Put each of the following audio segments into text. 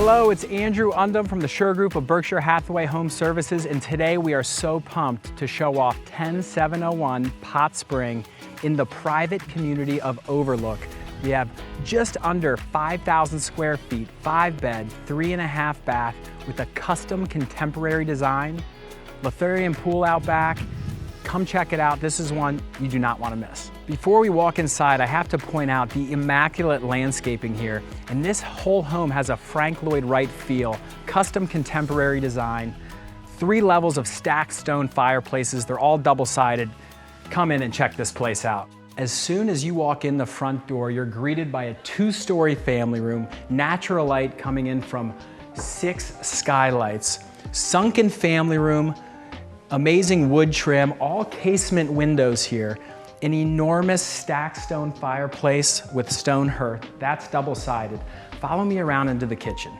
Hello, it's Andrew Undum from the Schur Group of Berkshire Hathaway Home Services, and today we are so pumped to show off 10701 Pot Spring in the private community of Overlook. We have just under 5,000 square feet, 5-bed, 3.5 bath with a custom contemporary design, Lotharian pool out back. Come check it out. This is one you do not want to miss. Before we walk inside, I have to point out the immaculate landscaping here. And this whole home has a Frank Lloyd Wright feel, custom contemporary design, 3 levels of stacked stone fireplaces. They're all double-sided. Come in and check this place out. As soon as you walk in the front door, you're greeted by a 2-story family room, natural light coming in from 6 skylights, sunken family room, amazing wood trim, all casement windows here, an enormous stacked stone fireplace with stone hearth. That's double-sided. Follow me around into the kitchen.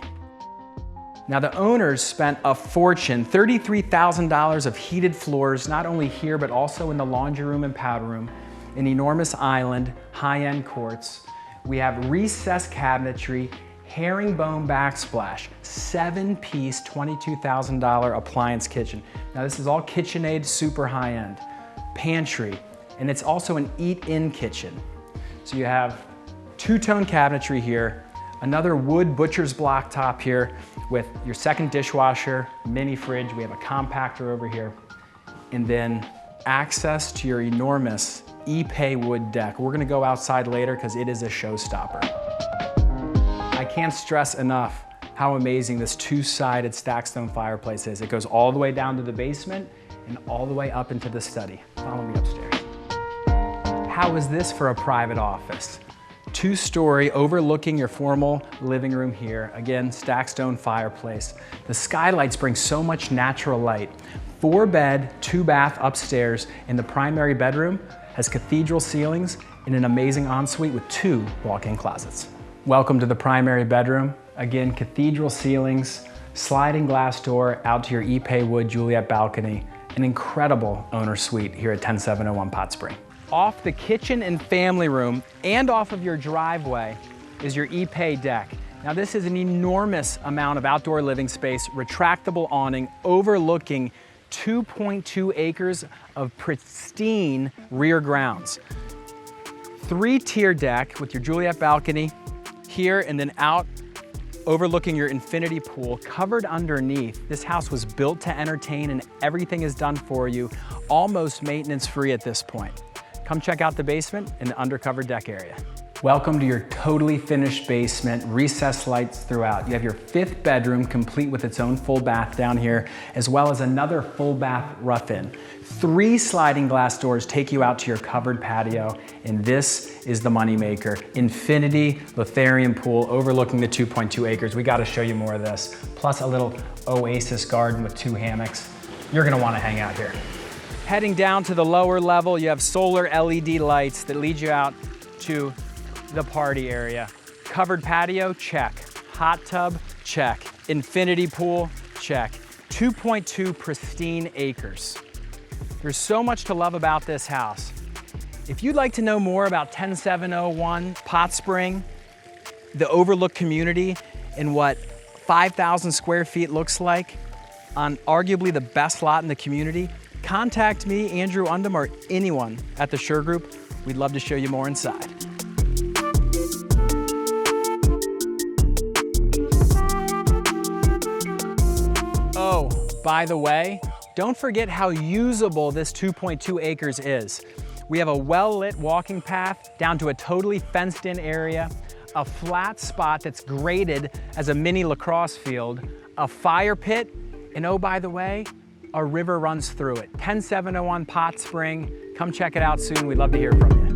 Now the owners spent a fortune, $33,000 of heated floors, not only here, but also in the laundry room and powder room, an enormous island, high-end quartz. We have recessed cabinetry, herringbone backsplash, 7-piece, $22,000 appliance kitchen. Now this is all KitchenAid, super high-end. Pantry, and it's also an eat-in kitchen. So you have 2-tone cabinetry here, another wood butcher's block top here with your second dishwasher, mini fridge. We have a compactor over here, and then access to your enormous Ipe Wood deck. We're gonna go outside later because it is a showstopper. I can't stress enough how amazing this 2-sided stacked stone fireplace is. It goes all the way down to the basement and all the way up into the study. Follow me upstairs. How is this for a private office? 2-story overlooking your formal living room here. Again, stacked stone fireplace. The skylights bring so much natural light. 4-bed, 2-bath upstairs, and the primary bedroom has cathedral ceilings and an amazing ensuite with 2 walk-in closets. Welcome to the primary bedroom. Again, cathedral ceilings, sliding glass door out to your Ipe Wood Juliette balcony, an incredible owner suite here at 10701 Pot Spring. Off the kitchen and family room and off of your driveway is your Ipe deck. Now this is an enormous amount of outdoor living space, retractable awning, overlooking 2.2 acres of pristine rear grounds. 3-tier deck with your Juliette balcony here and then out overlooking your infinity pool, covered underneath. This house was built to entertain and everything is done for you, almost maintenance free at this point. Come check out the basement and the undercover deck area. Welcome to your totally finished basement, recessed lights throughout. You have your 5th bedroom complete with its own full bath down here, as well as another full bath rough-in. 3 sliding glass doors take you out to your covered patio, and this is the moneymaker. Infinity Lotharian pool overlooking the 2.2 acres. We gotta show you more of this. Plus a little oasis garden with 2 hammocks. You're gonna wanna hang out here. Heading down to the lower level, you have solar LED lights that lead you out to the party area. Covered patio, check. Hot tub, check. Infinity pool, check. 2.2 pristine acres. There's so much to love about this house. If you'd like to know more about 10701 Pot Spring, the Overlook community, and what 5,000 square feet looks like on arguably the best lot in the community, contact me, Andrew Undum, or anyone at the Schur Group. We'd love to show you more inside. Oh, by the way, don't forget how usable this 2.2 acres is. We have a well-lit walking path down to a totally fenced-in area, a flat spot that's graded as a mini lacrosse field, a fire pit, and oh, by the way, a river runs through it. 10701 Pot Spring. Come check it out soon. We'd love to hear from you.